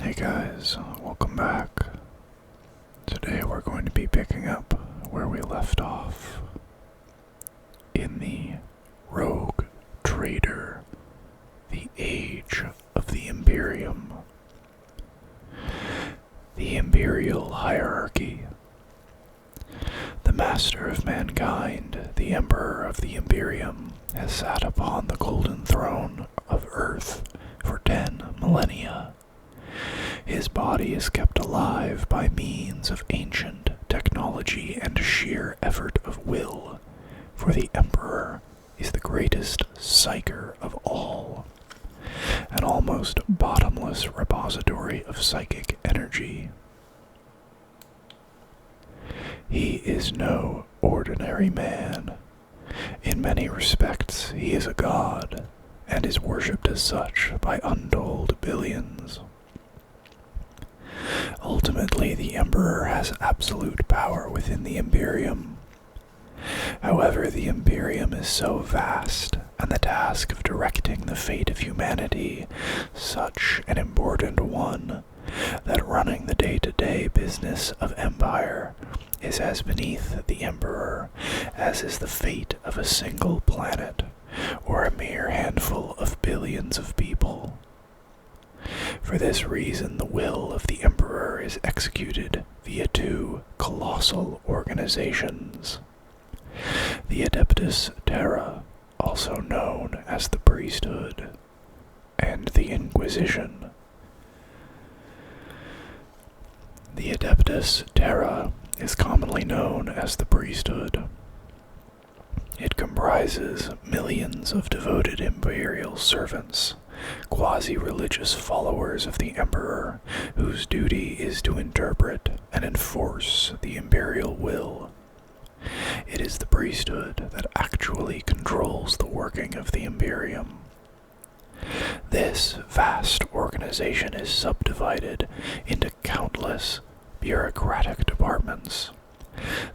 Hey guys, welcome back. Today we're going to be picking up where we left off in the Rogue Trader, the Age of the Imperium. The Imperial Hierarchy. The Master of Mankind, the Emperor of the Imperium, has sat upon the golden throne of Earth for 10 millennia. His body is kept alive by means of ancient technology and sheer effort of will, for the Emperor is the greatest psyker of all, an almost bottomless repository of psychic energy. He is no ordinary man. In many respects, he is a god, and is worshipped as such by untold billions. Ultimately, the Emperor has absolute power within the Imperium. However, the Imperium is so vast, and the task of directing the fate of humanity such an important one, that running the day-to-day business of empire is as beneath the Emperor as is the fate of a single planet, or a mere handful of billions of people. For this reason, the will of the Emperor is executed via two colossal organizations. The Adeptus Terra, also known as the Priesthood, and the Inquisition. The Adeptus Terra is commonly known as the Priesthood. It comprises millions of devoted imperial servants, quasi-religious followers of the Emperor, whose duty is to interpret and enforce the imperial will. It is the priesthood that actually controls the working of the Imperium. This vast organization is subdivided into countless bureaucratic departments,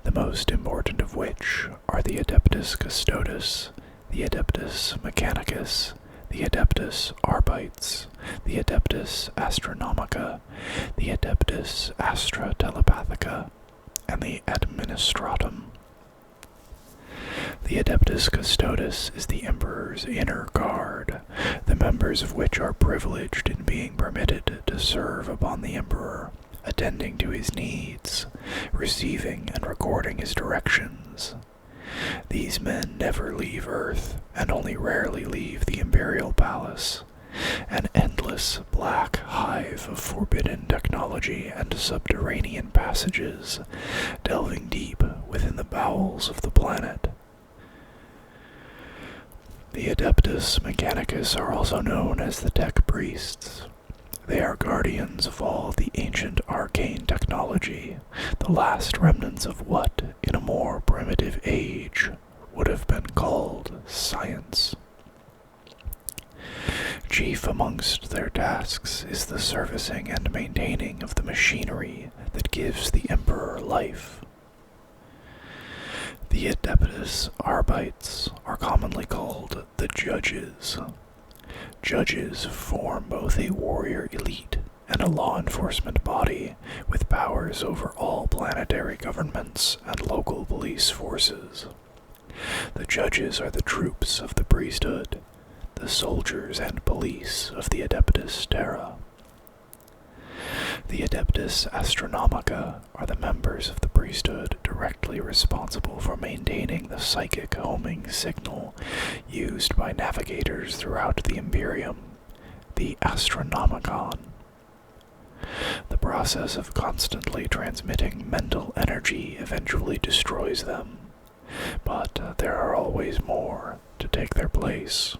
the most important of which are the Adeptus Custodes, the Adeptus Mechanicus, the Adeptus Arbites, the Adeptus Astronomica, the Adeptus Astra Telepathica, and the Administratum. The Adeptus Custodes is the Emperor's inner guard, the members of which are privileged in being permitted to serve upon the Emperor, attending to his needs, receiving and recording his directions. These men never leave Earth, and only rarely leave the Imperial Palace, an endless black hive of forbidden technology and subterranean passages, delving deep within the bowels of the planet. The Adeptus Mechanicus are also known as the Tech Priests. They are guardians of all the ancient arcane technology, the last remnants of what, in a more primitive age, would have been called science. Chief amongst their tasks is the servicing and maintaining of the machinery that gives the Emperor life. The Adeptus Arbites are commonly called the Judges. Judges form both a warrior elite and a law enforcement body with powers over all planetary governments and local police forces. The judges are the troops of the priesthood, the soldiers and police of the Adeptus Terra. The Adeptus Astronomica are the members of the priesthood directly responsible for maintaining the psychic homing signal used by navigators throughout the Imperium, the Astronomicon. The process of constantly transmitting mental energy eventually destroys them, but there are always more to take their place.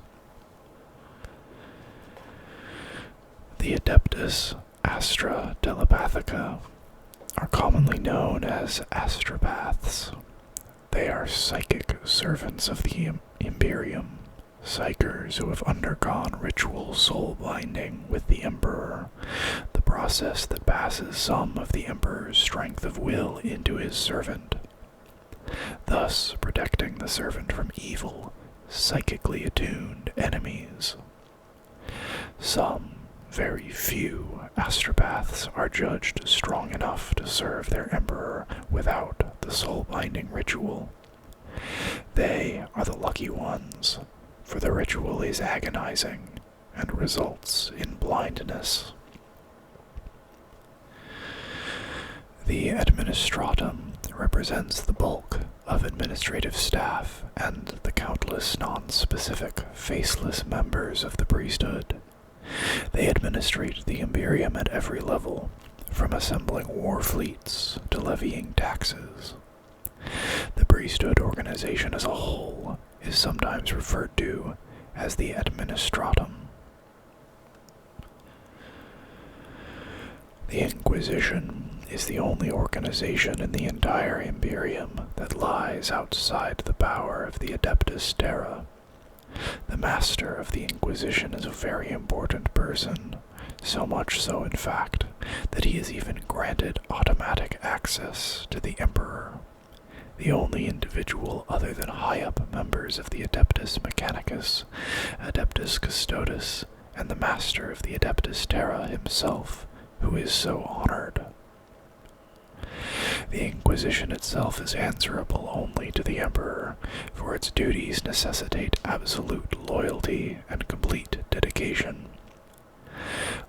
The Adeptus Astra Telepathica are commonly known as astropaths. They are psychic servants of the Imperium, psychers who have undergone ritual soul binding with the Emperor, the process that passes some of the Emperor's strength of will into his servant, thus protecting the servant from evil, psychically attuned enemies. Some very few astropaths are judged strong enough to serve their emperor without the soul-binding ritual. They are the lucky ones, for the ritual is agonizing and results in blindness. The administratum represents the bulk of administrative staff and the countless non-specific, faceless members of the priesthood. They administrate the Imperium at every level, from assembling war fleets to levying taxes. The priesthood organization as a whole is sometimes referred to as the administratum. The Inquisition is the only organization in the entire Imperium that lies outside the power of the Adeptus Terra. The master of the Inquisition is a very important person, so much so in fact that he is even granted automatic access to the Emperor. The only individual other than high-up members of the Adeptus Mechanicus, Adeptus Custodes, and the master of the Adeptus Terra himself, who is so honored. The Inquisition itself is answerable only to the Emperor, for its duties necessitate absolute loyalty and complete dedication.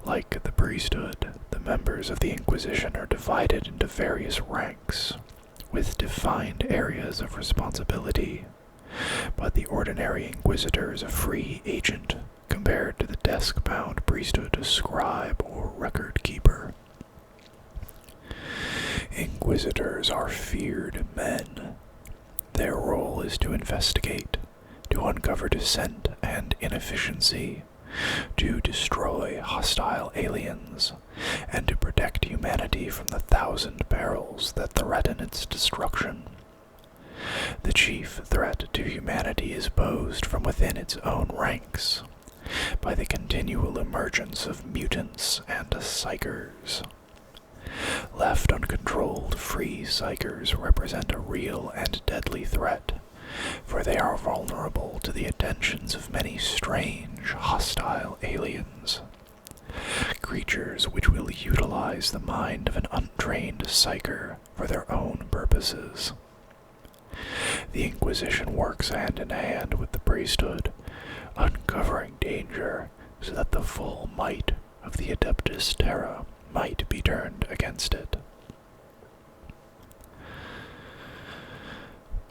Like the priesthood, the members of the Inquisition are divided into various ranks, with defined areas of responsibility, but the ordinary Inquisitor is a free agent compared to the desk-bound priesthood scribe or record-keeper. Inquisitors are feared men. Their role is to investigate, to uncover dissent and inefficiency, to destroy hostile aliens, and to protect humanity from the 1,000 perils that threaten its destruction. The chief threat to humanity is posed from within its own ranks, by the continual emergence of mutants and psychers. Left uncontrolled, free psychers represent a real and deadly threat, for they are vulnerable to the attentions of many strange, hostile aliens. Creatures which will utilize the mind of an untrained psyker for their own purposes. The Inquisition works hand in hand with the priesthood, uncovering danger so that the full might of the Adeptus Terra might be turned against it.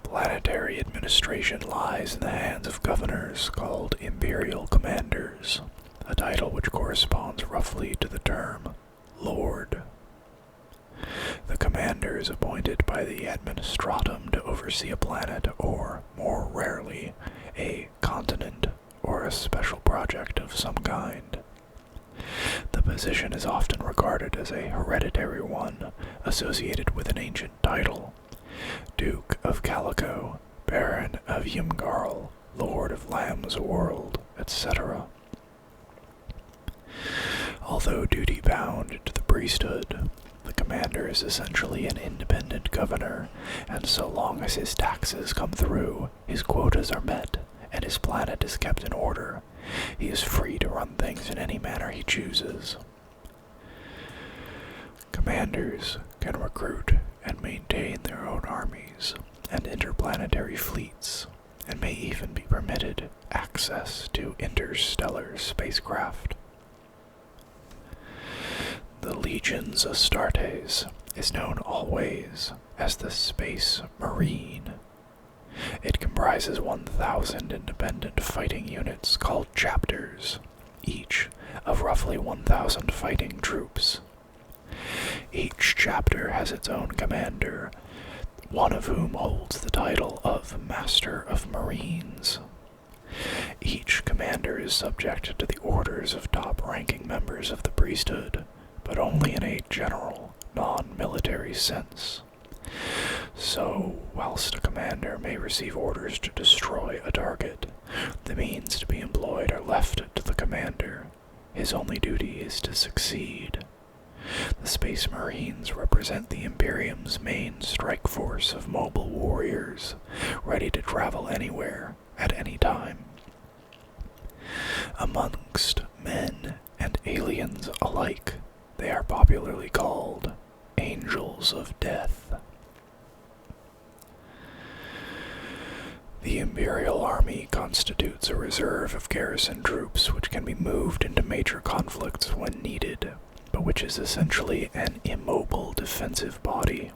Planetary administration lies in the hands of governors called Imperial Commanders, a title which corresponds roughly to the term Lord. The commander is appointed by the administratum to oversee a planet or, more rarely, a continent or a special project of some kind. The position is often regarded as a hereditary one, associated with an ancient title: Duke of Calico, Baron of Ymgarl, Lord of Lamb's World, etc. Although duty-bound to the priesthood, the commander is essentially an independent governor, and so long as his taxes come through, his quotas are met, and his planet is kept in order, he is free to run things in any manner he chooses. Commanders can recruit and maintain their own armies and interplanetary fleets, and may even be permitted access to interstellar spacecraft. The Legions Astartes is known always as the Space Marine. It comprises 1,000 independent fighting units called chapters, each of roughly 1,000 fighting troops. Each chapter has its own commander, one of whom holds the title of Master of Marines. Each commander is subject to the orders of top-ranking members of the priesthood, but only in a general, non-military sense. So, whilst a commander may receive orders to destroy a target, the means to be employed are left to the commander. His only duty is to succeed. The Space Marines represent the Imperium's main strike force of mobile warriors, ready to travel anywhere, at any time. Amongst men and alien aliens alike. They are popularly called Angels of Death. The Imperial Army constitutes a reserve of garrison troops which can be moved into major conflicts when needed, but which is essentially an immobile defensive body.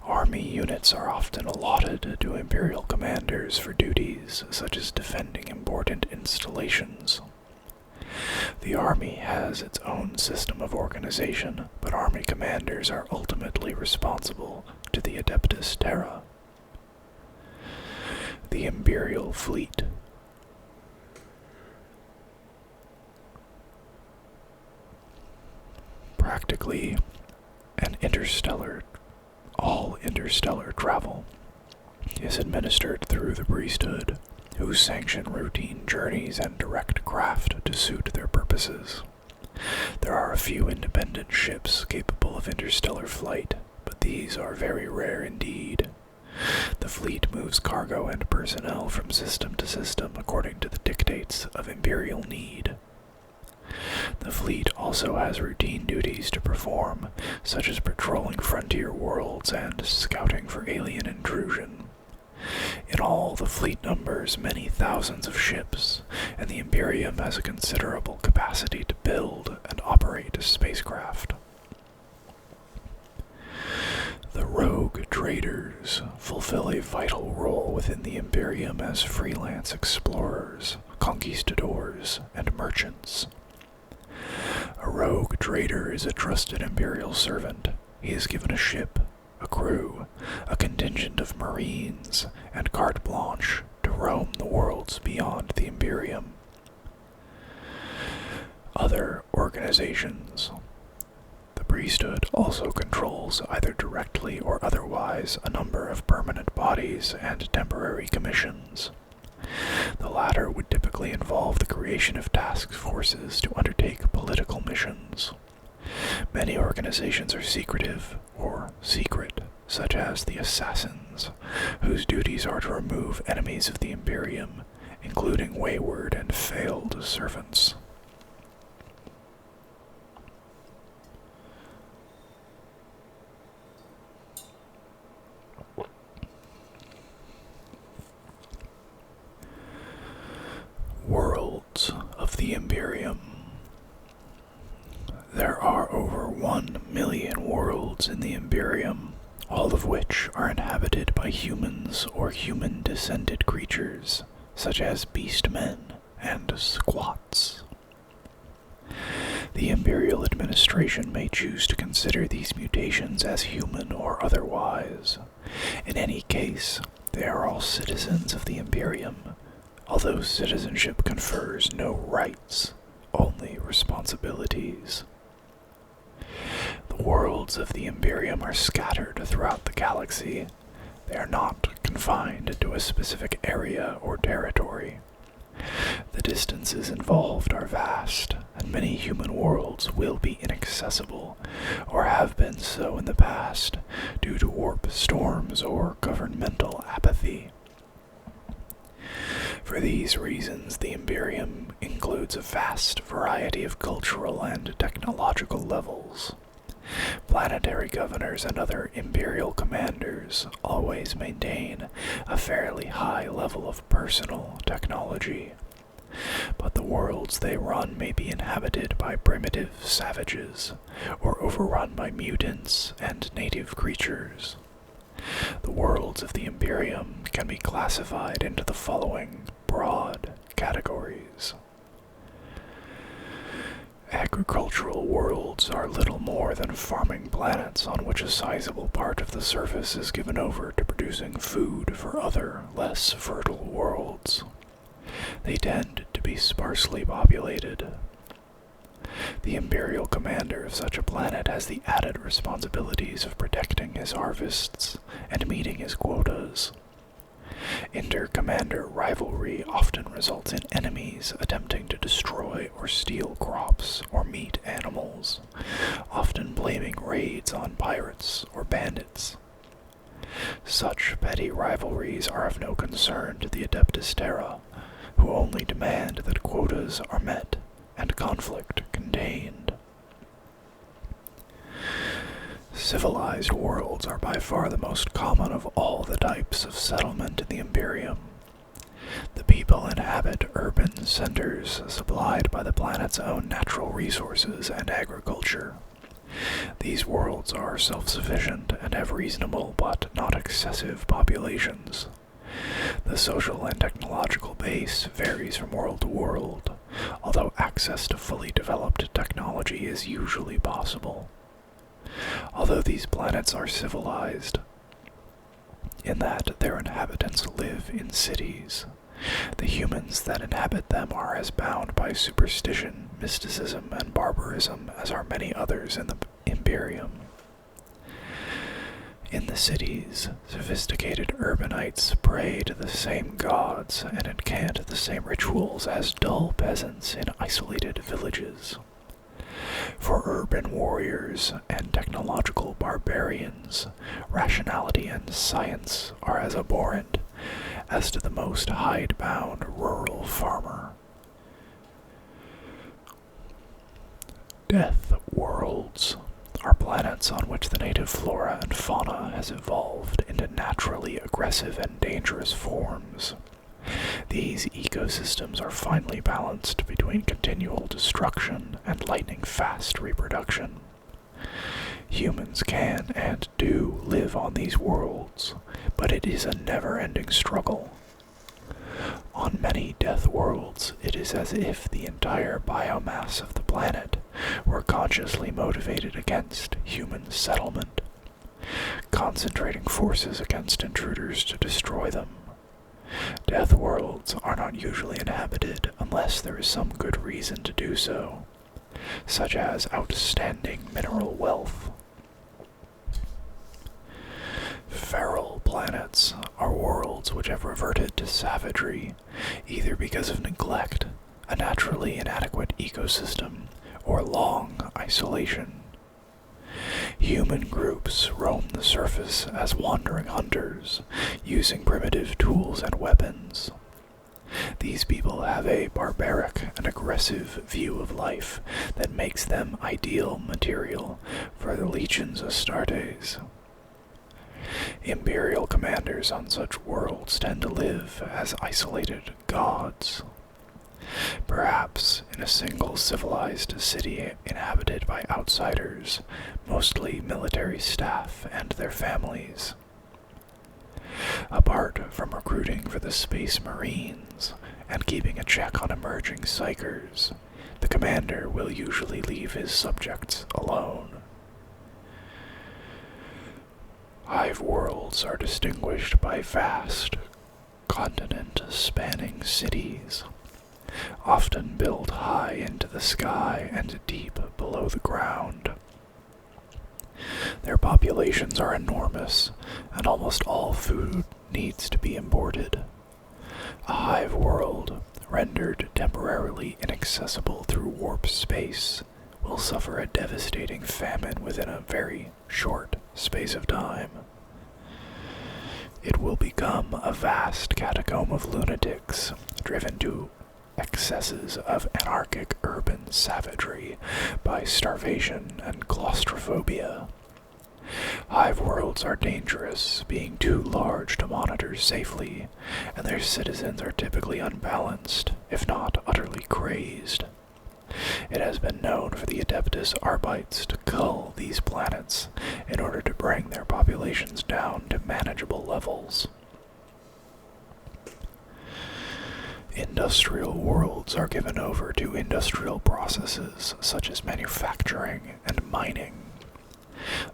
Army units are often allotted to Imperial Commanders for duties such as defending important installations. The Army has its own system of organization, but Army Commanders are ultimately responsible to the Adeptus Terra. The Imperial Fleet. Practically all interstellar travel is administered through the priesthood, who sanction routine journeys and direct craft to suit their purposes. There are a few independent ships capable of interstellar flight, but these are very rare indeed. The fleet moves cargo and personnel from system to system according to the dictates of imperial need. The fleet also has routine duties to perform, such as patrolling frontier worlds and scouting for alien intrusion. In all, the fleet numbers many thousands of ships, and the Imperium has a considerable capacity to build and operate spacecraft. The rogue traders fulfill a vital role within the Imperium as freelance explorers, conquistadors, and merchants. A rogue trader is a trusted Imperial servant. He is given a ship, a crew, a contingent of marines, and carte blanche to roam the worlds beyond the Imperium. Other organizations. The priesthood also controls, either directly or otherwise, a number of permanent bodies and temporary commissions. The latter would typically involve the creation of task forces to undertake political missions. Many organizations are secretive or secret, such as the Assassins, whose duties are to remove enemies of the Imperium, including wayward and failed servants. Worlds of the Imperium. There are over 1 million worlds in the Imperium, all of which are inhabited by humans or human-descended creatures, such as beastmen and squats. The Imperial administration may choose to consider these mutations as human or otherwise. In any case, they are all citizens of the Imperium, although citizenship confers no rights, only responsibilities. The worlds of the Imperium are scattered throughout the galaxy. They are not confined to a specific area or territory. The distances involved are vast, and many human worlds will be inaccessible, or have been so in the past, due to warp storms or governmental apathy. For these reasons, the Imperium includes a vast variety of cultural and technological levels. Planetary governors and other Imperial Commanders always maintain a fairly high level of personal technology, but the worlds they run may be inhabited by primitive savages, or overrun by mutants and native creatures. The worlds of the Imperium can be classified into the following broad categories. Agricultural worlds are little more than farming planets on which a sizable part of the surface is given over to producing food for other, less fertile worlds. They tend to be sparsely populated. The Imperial commander of such a planet has the added responsibilities of protecting his harvests and meeting his quotas. Inter-commander rivalry often results in enemies attempting to destroy or steal crops or meat animals, often blaming raids on pirates or bandits. Such petty rivalries are of no concern to the Adeptus Terra, who only demand that quotas are met and conflict continues. contained. Civilized worlds are by far the most common of all the types of settlement in the Imperium. The people inhabit urban centers supplied by the planet's own natural resources and agriculture. These worlds are self-sufficient and have reasonable but not excessive populations. The social and technological base varies from world to world, although access to fully developed technology is usually possible. Although these planets are civilized, in that their inhabitants live in cities, the humans that inhabit them are as bound by superstition, mysticism, and barbarism as are many others in the Imperium. In the cities, sophisticated urbanites pray to the same gods and incant the same rituals as dull peasants in isolated villages. For urban warriors and technological barbarians, rationality and science are as abhorrent as to the most hidebound rural farmer. Death worlds are planets on which the native flora and fauna has evolved into naturally aggressive and dangerous forms. These ecosystems are finely balanced between continual destruction and lightning-fast reproduction. Humans can and do live on these worlds, but it is a never-ending struggle. On many death worlds, it is as if the entire biomass of the planet were consciously motivated against human settlement, concentrating forces against intruders to destroy them. Death worlds are not usually inhabited unless there is some good reason to do so, such as outstanding mineral wealth. Feral planets are worlds which have reverted to savagery, either because of neglect, a naturally inadequate ecosystem, or long isolation. Human groups roam the surface as wandering hunters, using primitive tools and weapons. These people have a barbaric and aggressive view of life that makes them ideal material for the legions Astartes. Imperial commanders on such worlds tend to live as isolated gods. Perhaps in a single civilized city inhabited by outsiders, mostly military staff and their families. Apart from recruiting for the Space Marines and keeping a check on emerging psychers, the commander will usually leave his subjects alone. Hive worlds are distinguished by vast, continent-spanning cities, often built high into the sky and deep below the ground. Their populations are enormous, and almost all food needs to be imported. A hive world, rendered temporarily inaccessible through warp space, will suffer a devastating famine within a very short space of time. It will become a vast catacomb of lunatics, driven to excesses of anarchic urban savagery by starvation and claustrophobia. Hive worlds are dangerous, being too large to monitor safely, and their citizens are typically unbalanced, if not utterly crazed. It has been known for the Adeptus Arbites to cull these planets in order to bring their populations down to manageable levels. Industrial worlds are given over to industrial processes such as manufacturing and mining.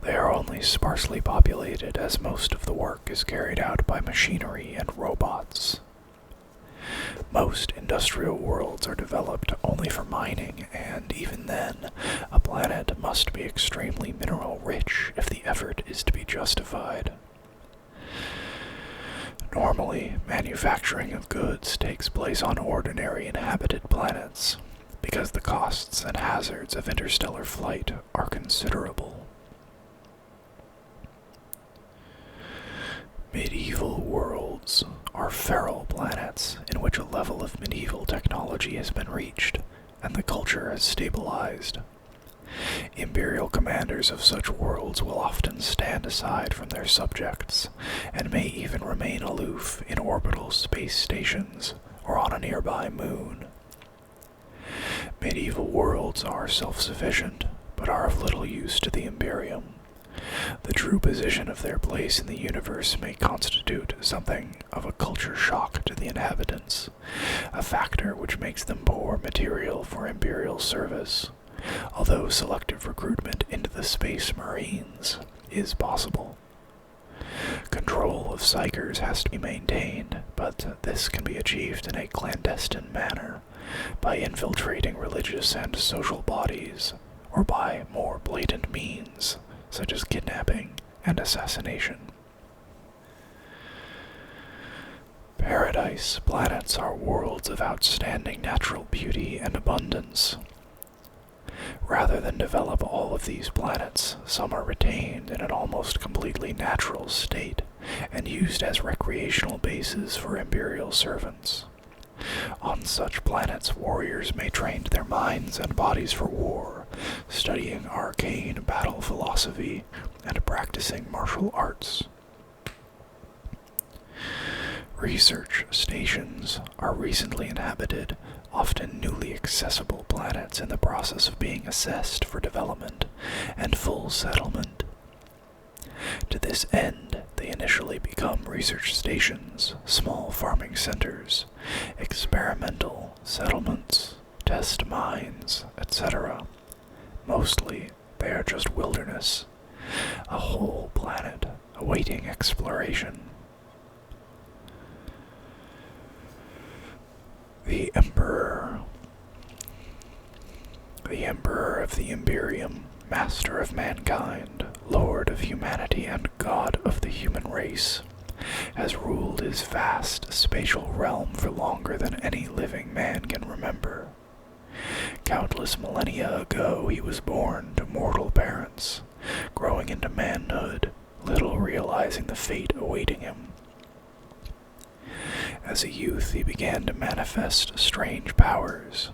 They are only sparsely populated as most of the work is carried out by machinery and robots. Most industrial worlds are developed only for mining, and even then, a planet must be extremely mineral-rich if the effort is to be justified. Normally, manufacturing of goods takes place on ordinary inhabited planets, because the costs and hazards of interstellar flight are considerable. Medieval worlds are feral planets in which a level of medieval technology has been reached and the culture has stabilized. Imperial commanders of such worlds will often stand aside from their subjects, and may even remain aloof in orbital space stations or on a nearby moon. Medieval worlds are self-sufficient, but are of little use to the Imperium. The true position of their place in the universe may constitute something of a culture shock to the inhabitants, a factor which makes them poor material for Imperial service, although selective recruitment into the Space Marines is possible. Control of psychers has to be maintained, but this can be achieved in a clandestine manner, by infiltrating religious and social bodies, or by more blatant means, such as kidnapping and assassination. Paradise planets are worlds of outstanding natural beauty and abundance. Rather than develop all of these planets, some are retained in an almost completely natural state and used as recreational bases for Imperial servants. On such planets, warriors may train their minds and bodies for war, studying arcane battle philosophy and practicing martial arts. Research stations are recently inhabited, often newly accessible planets in the process of being assessed for development and full settlement. To this end, they initially become research stations, small farming centers, experimental settlements, test mines, etc. Mostly, they are just wilderness, a whole planet awaiting exploration. The Emperor. The Emperor of the Imperium, master of mankind, lord of humanity and god of the human race, has ruled his vast spatial realm for longer than any living man can remember. Countless millennia ago he was born to mortal parents, growing into manhood, little realizing the fate awaiting him. As a youth, he began to manifest strange powers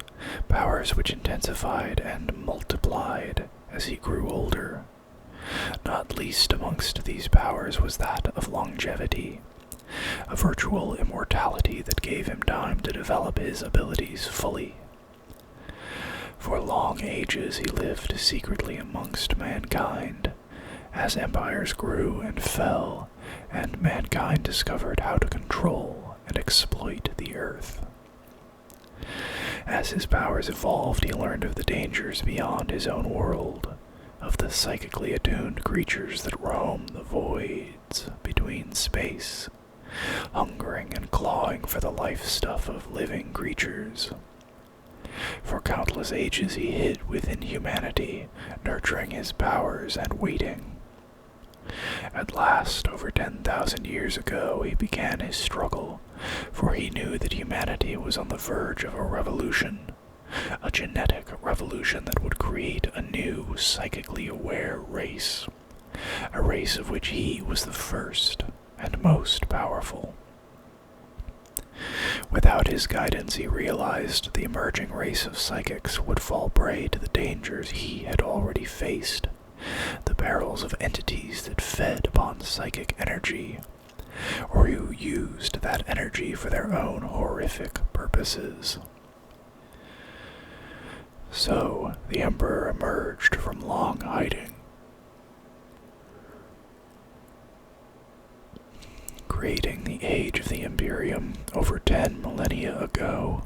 which intensified and multiplied as he grew older. Not least amongst these powers was that of longevity, a virtual immortality that gave him time to develop his abilities fully. For long ages he lived secretly amongst mankind, as empires grew and fell, and mankind discovered how to control and exploit the earth. As his powers evolved, he learned of the dangers beyond his own world, of the psychically attuned creatures that roam the voids between space, hungering and clawing for the life stuff of living creatures. For countless ages he hid within humanity, nurturing his powers and waiting. At last, over 10,000 years ago, he began his struggle, for he knew that humanity was on the verge of a revolution, a genetic revolution that would create a new, psychically aware race, a race of which he was the first and most powerful. Without his guidance, he realized the emerging race of psychics would fall prey to the dangers he had already faced, the perils of entities that fed upon psychic energy, or who used that energy for their own horrific purposes. So, the Emperor emerged from long hiding, creating the Age of the Imperium over 10 millennia ago,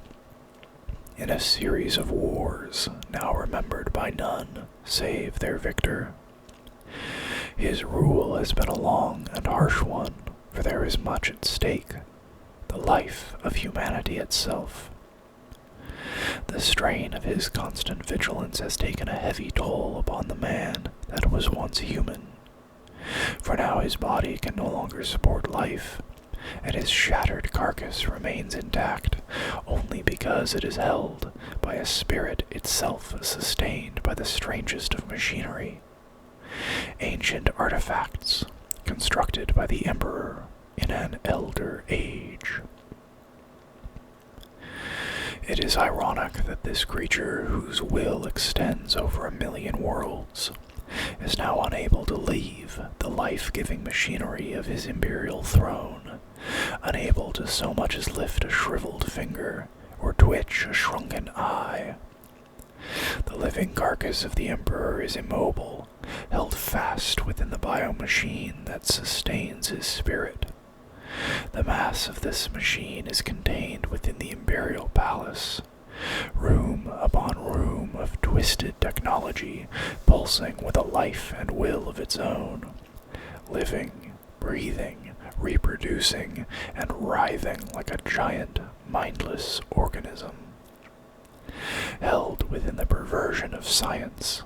in a series of wars now remembered by none save their victor. His rule has been a long and harsh one, for there is much at stake, the life of humanity itself. The strain of his constant vigilance has taken a heavy toll upon the man that was once human, for now his body can no longer support life, and his shattered carcass remains intact only because it is held by a spirit itself sustained by the strangest of machinery, ancient artifacts constructed by the Emperor in an elder age. It is ironic that this creature, whose will extends over 1,000,000 worlds, is now unable to leave the life-giving machinery of his imperial throne, unable to so much as lift a shriveled finger or twitch a shrunken eye. The living carcass of the Emperor is immobile, held fast within the biomachine that sustains his spirit. The mass of this machine is contained within the Imperial Palace, room upon room of twisted technology pulsing with a life and will of its own, living, breathing, reproducing, and writhing like a giant, mindless organism. Held within the perversion of science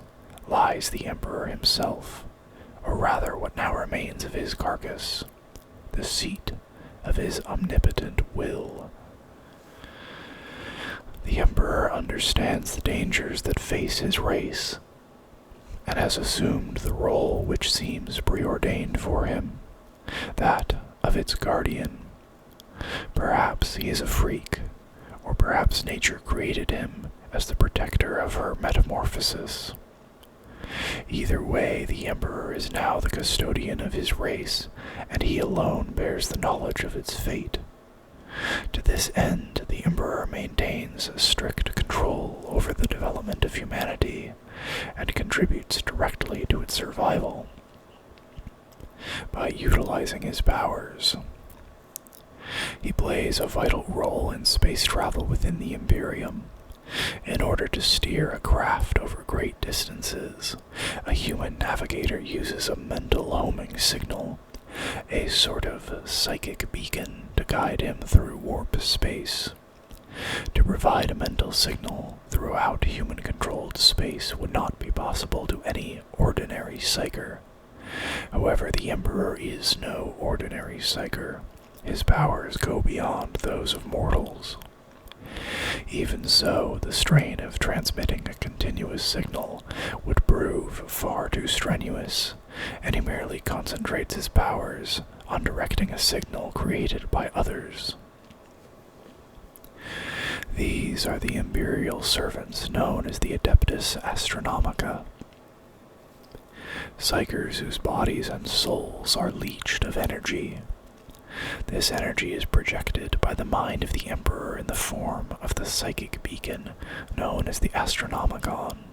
lies the Emperor himself, or rather what now remains of his carcass, the seat of his omnipotent will. The Emperor understands the dangers that face his race, and has assumed the role which seems preordained for him, that of its guardian. Perhaps he is a freak, or perhaps nature created him as the protector of her metamorphosis. Either way, the Emperor is now the custodian of his race, and he alone bears the knowledge of its fate. To this end, the Emperor maintains strict control over the development of humanity, and contributes directly to its survival by utilizing his powers. He plays a vital role in space travel within the Imperium. In order to steer a craft over great distances, a human navigator uses a mental homing signal, a sort of psychic beacon, to guide him through warp space. To provide a mental signal throughout human-controlled space would not be possible to any ordinary psyker. However, the Emperor is no ordinary psyker. His powers go beyond those of mortals. Even so, the strain of transmitting a continuous signal would prove far too strenuous, and he merely concentrates his powers on directing a signal created by others. These are the imperial servants known as the Adeptus Astronomica, psychers whose bodies and souls are leached of energy. This energy is projected by the mind of the Emperor in the form of the psychic beacon known as the Astronomicon.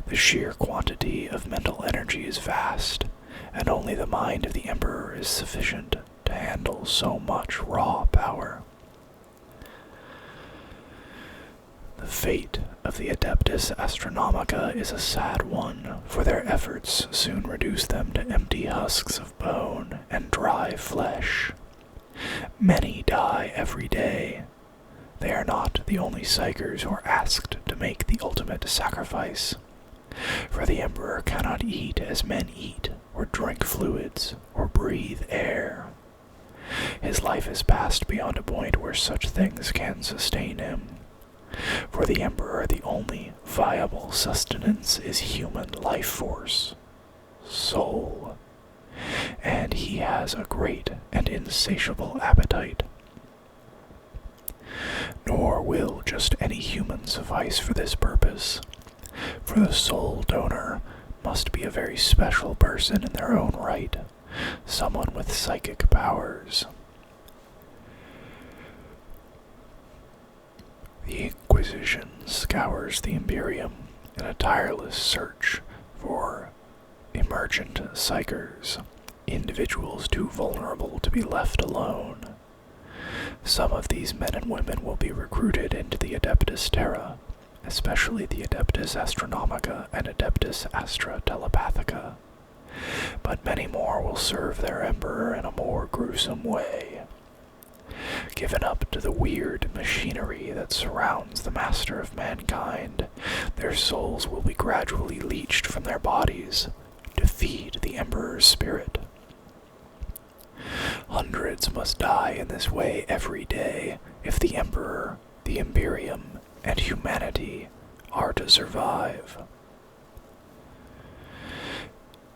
The sheer quantity of mental energy is vast, and only the mind of the Emperor is sufficient to handle so much raw power. The fate of the Adeptus Astronomica is a sad one, for their efforts soon reduce them to empty husks of bone and dry flesh. Many die every day. They are not the only psychers who are asked to make the ultimate sacrifice, for the Emperor cannot eat as men eat, or drink fluids, or breathe air. His life is passed beyond a point where such things can sustain him. For the Emperor, the only viable sustenance is human life force, soul, and he has a great and insatiable appetite. Nor will just any human suffice for this purpose, for the soul donor must be a very special person in their own right, someone with psychic powers. The Inquisition scours the Imperium in a tireless search for emergent psychers, individuals too vulnerable to be left alone. Some of these men and women will be recruited into the Adeptus Terra, especially the Adeptus Astronomica and Adeptus Astra Telepathica, but many more will serve their Emperor in a more gruesome way. Given up to the weird machinery that surrounds the master of mankind, their souls will be gradually leached from their bodies to feed the Emperor's spirit. Hundreds must die in this way every day if the Emperor, the Imperium, and humanity are to survive.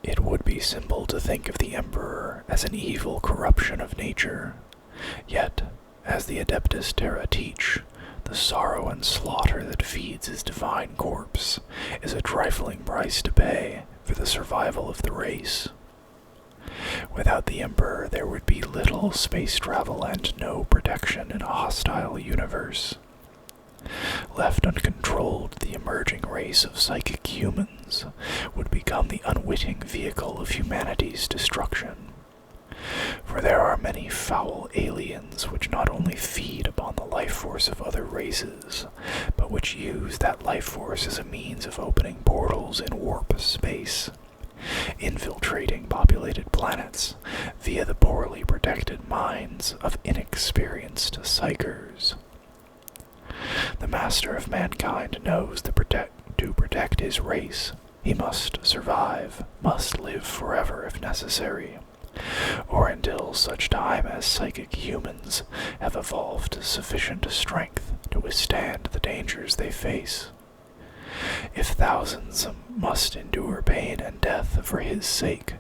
It would be simple to think of the Emperor as an evil corruption of nature. Yet, as the Adeptus Terra teach, the The sorrow and slaughter that feeds his divine corpse is a trifling price to pay for the survival of the race. Without the Emperor, there would be little space travel and no protection in a hostile universe. Left uncontrolled, the emerging race of psychic humans would become the unwitting vehicle of humanity's destruction. For there are many foul aliens which not only feed upon the life force of other races, but which use that life force as a means of opening portals in warp space, infiltrating populated planets via the poorly protected minds of inexperienced psychers. The master of mankind knows that to protect his race, he must survive, must live forever if necessary, or until such time as psychic humans have evolved sufficient strength to withstand the dangers they face. If thousands must endure pain and death for his sake,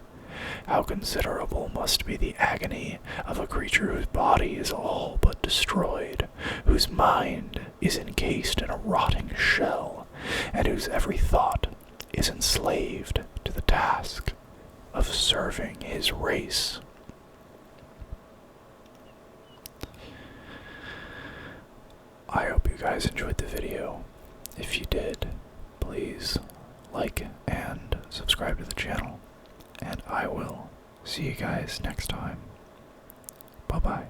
how considerable must be the agony of a creature whose body is all but destroyed, whose mind is encased in a rotting shell, and whose every thought is enslaved to the task of serving his race. I hope you guys enjoyed the video. If you did, please like and subscribe to the channel, and I will see you guys next time. Bye-bye.